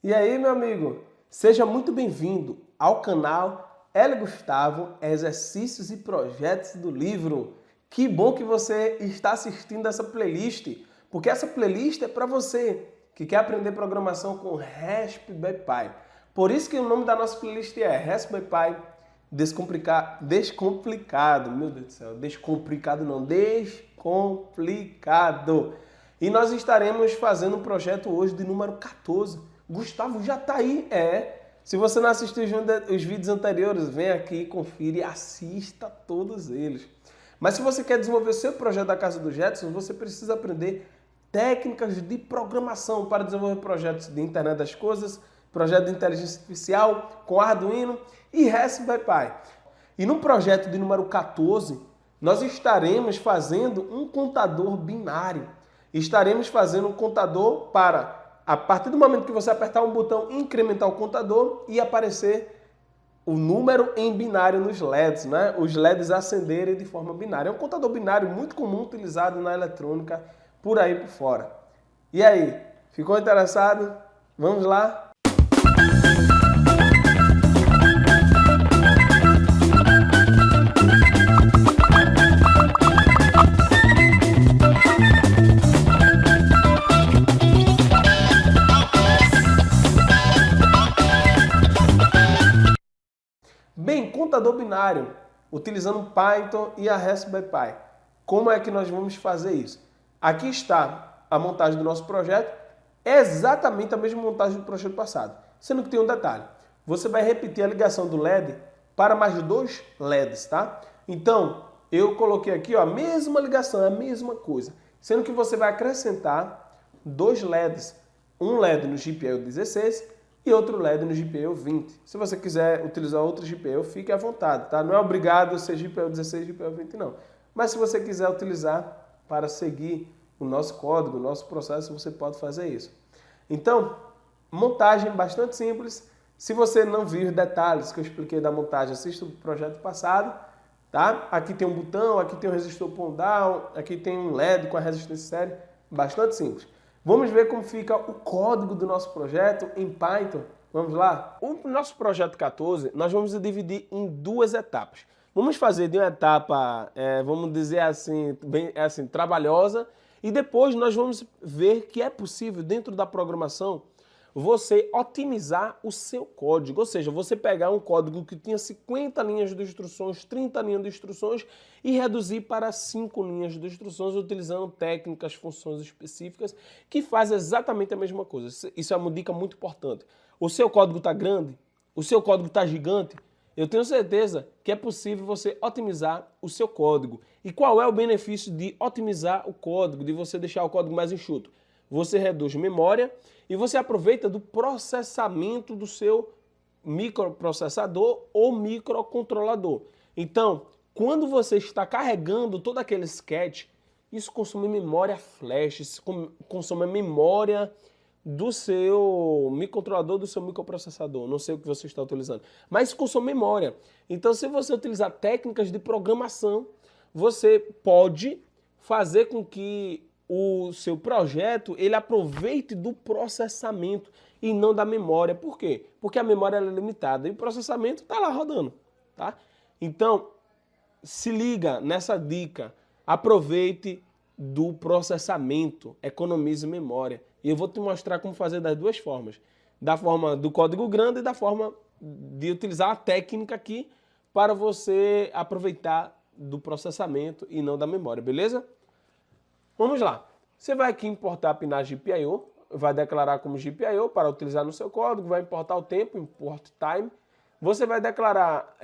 E aí, meu amigo, seja muito bem-vindo ao canal Hélio Gustavo, Exercícios e Projetos do Livro. Que bom que você está assistindo essa playlist, porque essa playlist é para você que quer aprender programação com Raspberry Pi. Por isso que o nome da nossa playlist é Raspberry Pi Descomplicado. Meu Deus do céu, descomplicado não, descomplicado. E nós estaremos fazendo um projeto hoje de número 14. Gustavo já tá aí, Se você não assistiu os vídeos anteriores, vem aqui, confira e assista todos eles. Mas se você quer desenvolver o seu projeto da Casa do Jetson, você precisa aprender técnicas de programação para desenvolver projetos de internet das coisas, projeto de inteligência artificial com Arduino e Raspberry Pi. E no projeto de número 14, nós estaremos fazendo um contador binário. Estaremos fazendo um contador para, a partir do momento que você apertar um botão, incrementar o contador e aparecer o número em binário nos LEDs, né? Os LEDs acenderem de forma binária. É um contador binário muito comum utilizado na eletrônica por aí por fora. E aí, ficou interessado? Vamos lá? Bem, contador binário, utilizando Python e a Raspberry Pi. Como é que nós vamos fazer isso? Aqui está a montagem do nosso projeto, é exatamente a mesma montagem do projeto passado, sendo que tem um detalhe. Você vai repetir a ligação do LED para mais dois LEDs, tá? Então, eu coloquei aqui ó, a mesma ligação, a mesma coisa, sendo que você vai acrescentar dois LEDs, um LED no GPIO 16 e outro LED no GPIO 20. Se você quiser utilizar outro GPIO, fique à vontade, tá? Não é obrigado ser GPIO 16 e GPIO 20 não. Mas se você quiser utilizar para seguir o nosso código, o nosso processo, você pode fazer isso. Então, montagem bastante simples. Se você não viu os detalhes que eu expliquei da montagem, assista o projeto passado, tá? Aqui tem um botão, aqui tem um resistor pull-down, aqui tem um LED com a resistência série, bastante simples. Vamos ver como fica o código do nosso projeto em Python. Vamos lá? O nosso projeto 14, nós vamos dividir em duas etapas. Vamos fazer de uma etapa, vamos dizer assim, bem assim, trabalhosa, e depois nós vamos ver que é possível, dentro da programação, você otimizar o seu código, ou seja, você pegar um código que tinha 50 linhas de instruções, 30 linhas de instruções e reduzir para 5 linhas de instruções utilizando técnicas, funções específicas que fazem exatamente a mesma coisa. Isso é uma dica muito importante. O seu código está grande? O seu código está gigante? Eu tenho certeza que é possível você otimizar o seu código. E qual é o benefício de otimizar o código, de você deixar o código mais enxuto? Você reduz memória e você aproveita do processamento do seu microprocessador ou microcontrolador. Então, quando você está carregando todo aquele sketch, isso consome memória flash, isso consome a memória do seu microcontrolador, do seu microprocessador, não sei o que você está utilizando, mas isso consome memória. Então, se você utilizar técnicas de programação, você pode fazer com que o seu projeto ele aproveite do processamento e não da memória. Por quê? Porque a memória é limitada e o processamento está lá rodando, tá? Então, se liga nessa dica, aproveite do processamento, economize memória. E eu vou te mostrar como fazer das duas formas. Da forma do código grande e da forma de utilizar a técnica aqui para você aproveitar do processamento e não da memória, beleza? Vamos lá. Você vai aqui importar a pinagem GPIO, vai declarar como GPIO para utilizar no seu código, vai importar o tempo, import time. Você vai declarar,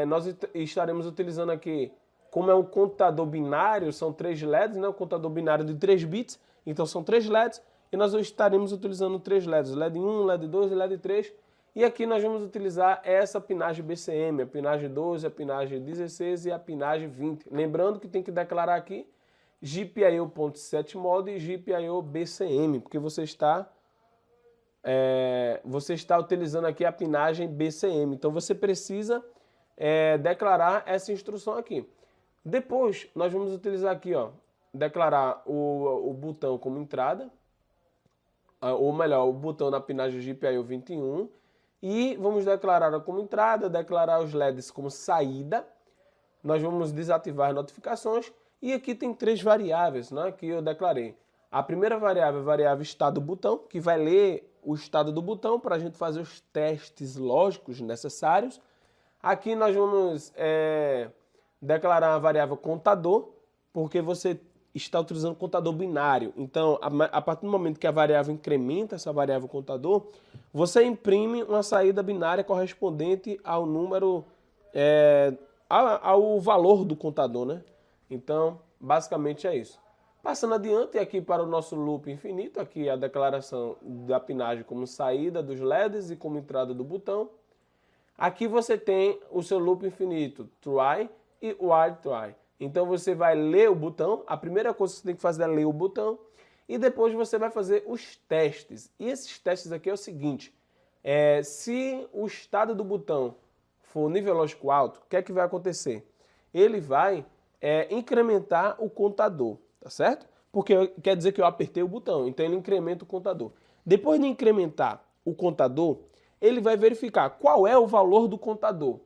nós estaremos utilizando aqui, como é um contador binário, são 3 LEDs, né? Um contador binário de 3 bits, então são 3 LEDs, e nós estaremos utilizando 3 LEDs, LED 1, LED 2 e LED 3. E aqui nós vamos utilizar essa pinagem BCM, a pinagem 12, a pinagem 16 e a pinagem 20. Lembrando que tem que declarar aqui GPIO.setMode e GPIO BCM, porque você está utilizando aqui a pinagem BCM. Então você precisa declarar essa instrução aqui. Depois nós vamos utilizar aqui, ó, declarar o botão como entrada, ou melhor, o botão da pinagem GPIO 21, e vamos declarar como entrada, declarar os LEDs como saída. Nós vamos desativar as notificações, e aqui tem 3 variáveis, né, que eu declarei. A primeira variável é a variável estado do botão, que vai ler o estado do botão para a gente fazer os testes lógicos necessários. Aqui nós vamos declarar a variável contador, porque você está utilizando contador binário. Então, a partir do momento que a variável incrementa essa variável contador, você imprime uma saída binária correspondente ao número, ao valor do contador, né? Então, basicamente é isso. Passando adiante aqui para o nosso loop infinito, aqui a declaração da pinagem como saída dos LEDs e como entrada do botão. Aqui você tem o seu loop infinito, try e while try. Então você vai ler o botão, a primeira coisa que você tem que fazer é ler o botão, e depois você vai fazer os testes. E esses testes aqui é o seguinte, se o estado do botão for nível lógico alto, o que é que vai acontecer? Ele vai incrementar o contador, tá certo? Porque quer dizer que eu apertei o botão, então ele incrementa o contador. Depois de incrementar o contador, ele vai verificar qual é o valor do contador.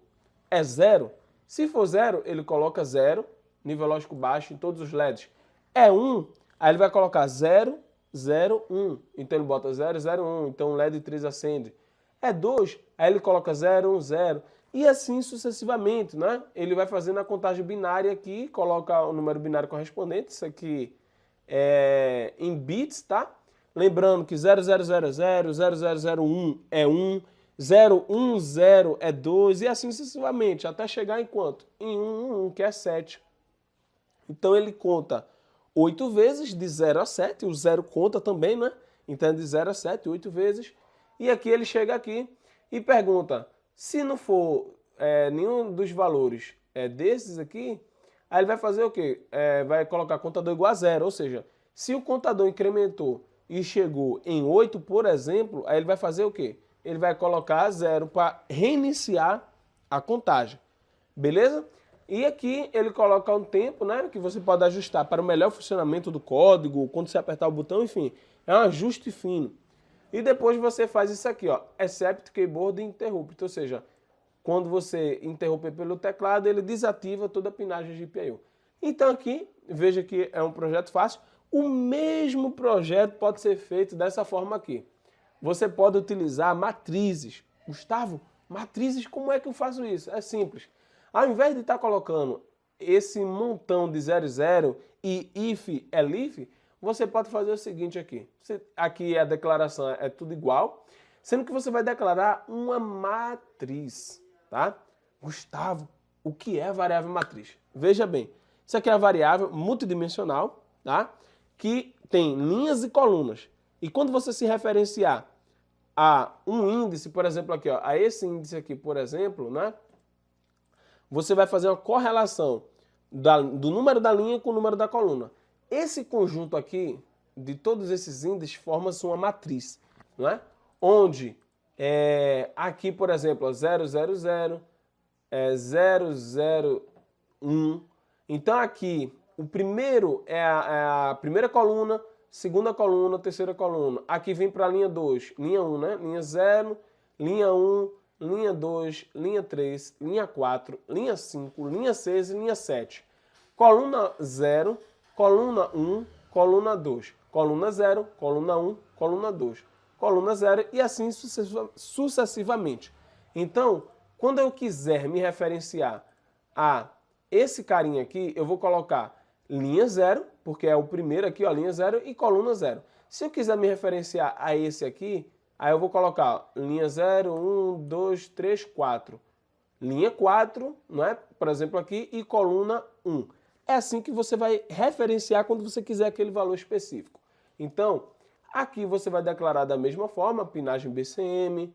É 0? Se for 0, ele coloca 0, nível lógico baixo em todos os LEDs. É 1, aí ele vai colocar 0, 0, 1. Então ele bota 0, 0, 1. Então o LED 3 acende. É 2, aí ele coloca 0, 1, 0. E assim sucessivamente, né? Ele vai fazendo a contagem binária aqui, coloca o número binário correspondente. Isso aqui é em bits, tá? Lembrando que 0000, 0001 é 1, 010 é 2 e assim sucessivamente, até chegar em quanto? Em 1, que é 7. Então ele conta 8 vezes, de 0 a 7, o 0 conta também, né? Então de 0 a 7, 8 vezes. E aqui ele chega aqui e pergunta, se não for nenhum dos valores desses aqui, aí ele vai fazer o quê? Vai colocar contador igual a 0, ou seja, se o contador incrementou e chegou em 8, por exemplo, aí ele vai fazer o quê? Ele vai colocar 0 para reiniciar a contagem, beleza? E aqui ele coloca um tempo, né, que você pode ajustar para o melhor funcionamento do código, quando você apertar o botão, enfim, é um ajuste fino. E depois você faz isso aqui, ó, except keyboard interrupt, ou seja, quando você interromper pelo teclado, ele desativa toda a pinagem GPIO. Então aqui, veja que é um projeto fácil. O mesmo projeto pode ser feito dessa forma aqui. Você pode utilizar matrizes. Gustavo, matrizes, como é que eu faço isso? É simples. Ao invés de estar colocando esse montão de 00 e if, elif, você pode fazer o seguinte aqui. Aqui a declaração é tudo igual, sendo que você vai declarar uma matriz, tá? Gustavo, o que é variável matriz? Veja bem, isso aqui é a variável multidimensional, tá? Que tem linhas e colunas. E quando você se referenciar a um índice, por exemplo, aqui, ó, a esse índice aqui, por exemplo, né? Você vai fazer uma correlação do número da linha com o número da coluna. Esse conjunto aqui, de todos esses índices, forma-se uma matriz, não é? Onde, aqui, por exemplo, 000, 001. Então aqui, o primeiro é a primeira coluna, segunda coluna, terceira coluna. Aqui vem para a linha 2, linha 1, né? Linha 0, linha 1, linha 2, linha 3, linha 4, linha 5, linha 6 e linha 7. Coluna 0, coluna 1, coluna 2. Coluna 0, coluna 1, coluna 2. Coluna 0 e assim sucessivamente. Então, quando eu quiser me referenciar a esse carinha aqui, eu vou colocar linha 0, porque é o primeiro aqui, ó, linha 0 e coluna 0. Se eu quiser me referenciar a esse aqui, aí eu vou colocar linha 0, 1, 2, 3, 4. Linha 4, não é? Por exemplo aqui, e coluna 1. É assim que você vai referenciar quando você quiser aquele valor específico. Então, aqui você vai declarar da mesma forma, pinagem BCM,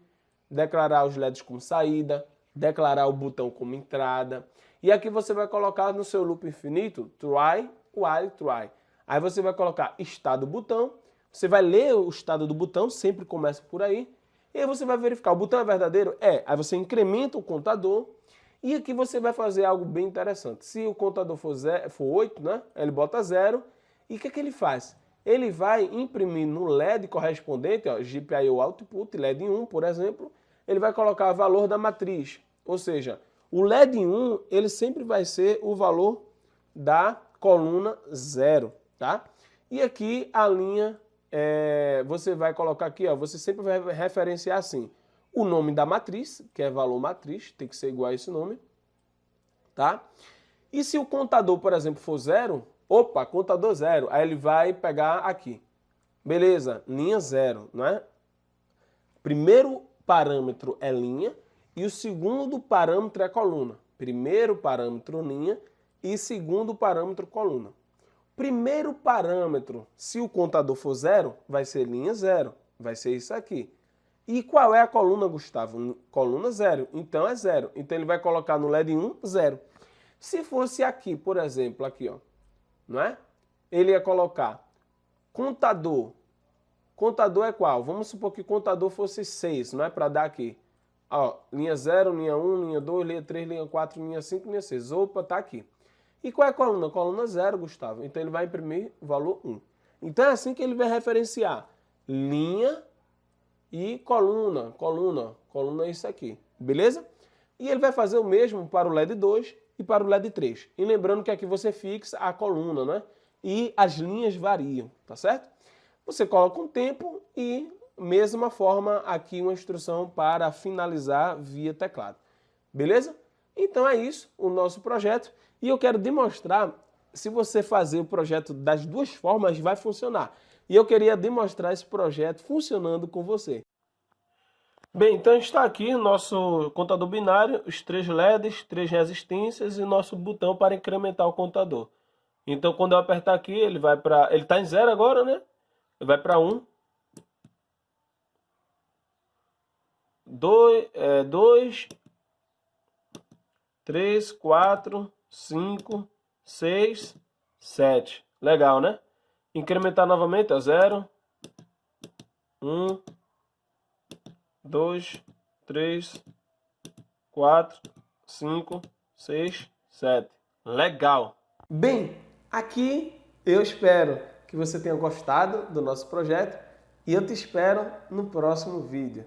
declarar os LEDs como saída, declarar o botão como entrada. E aqui você vai colocar no seu loop infinito, try, while, try. Aí você vai colocar estado botão, você vai ler o estado do botão, sempre começa por aí, e aí você vai verificar, o botão é verdadeiro? É. Aí você incrementa o contador, e aqui você vai fazer algo bem interessante. Se o contador for 8, né, ele bota 0, e o que é que ele faz? ele vai imprimir no LED correspondente, ó, GPIO Output, LED 1, por exemplo, ele vai colocar o valor da matriz. Ou seja, o LED 1, ele sempre vai ser o valor da coluna 0, tá? E aqui a linha, você vai colocar aqui, ó, você sempre vai referenciar assim, o nome da matriz, que é valor matriz, tem que ser igual a esse nome, tá? E se o contador, por exemplo, for 0, opa, contador 0, aí ele vai pegar aqui. Beleza, linha 0, não é? Primeiro parâmetro é linha e o segundo parâmetro é coluna. Primeiro parâmetro linha e segundo parâmetro coluna. Primeiro parâmetro, se o contador for 0, vai ser linha 0, vai ser isso aqui. E qual é a coluna, Gustavo? Coluna 0, então é 0. Então ele vai colocar no LED 1, 0. Se fosse aqui, por exemplo, aqui, ó, não é? Ele ia colocar contador. Contador é qual? Vamos supor que contador fosse 6, não é? Para dar aqui. Ó, linha 0, linha 1, linha 2, linha 3, linha 4, linha 5, linha 6. Opa, tá aqui. E qual é a coluna? Coluna 0, Gustavo. Então ele vai imprimir o valor 1. Então é assim que ele vai referenciar linha e coluna. Coluna é isso aqui. Beleza? E ele vai fazer o mesmo para o LED 2 e para o LED 3. E lembrando que aqui você fixa a coluna, né? E as linhas variam, tá certo? Você coloca um tempo e, mesma forma, aqui uma instrução para finalizar via teclado. Beleza? Então é isso, o nosso projeto. E eu quero demonstrar, se você fazer o projeto das duas formas, vai funcionar. E eu queria demonstrar esse projeto funcionando com você. Bem, então está aqui o nosso contador binário, os 3 LEDs, 3 resistências e nosso botão para incrementar o contador. Então, quando eu apertar aqui, ele vai para... Ele está em 0 agora, né? Ele vai para 1. 2, 3, 4, 5, 6, 7. Legal, né? Incrementar novamente, ó, 0, 1, 2, 3, 4, 5, 6, 7. Legal! Bem, aqui eu espero que você tenha gostado do nosso projeto e eu te espero no próximo vídeo.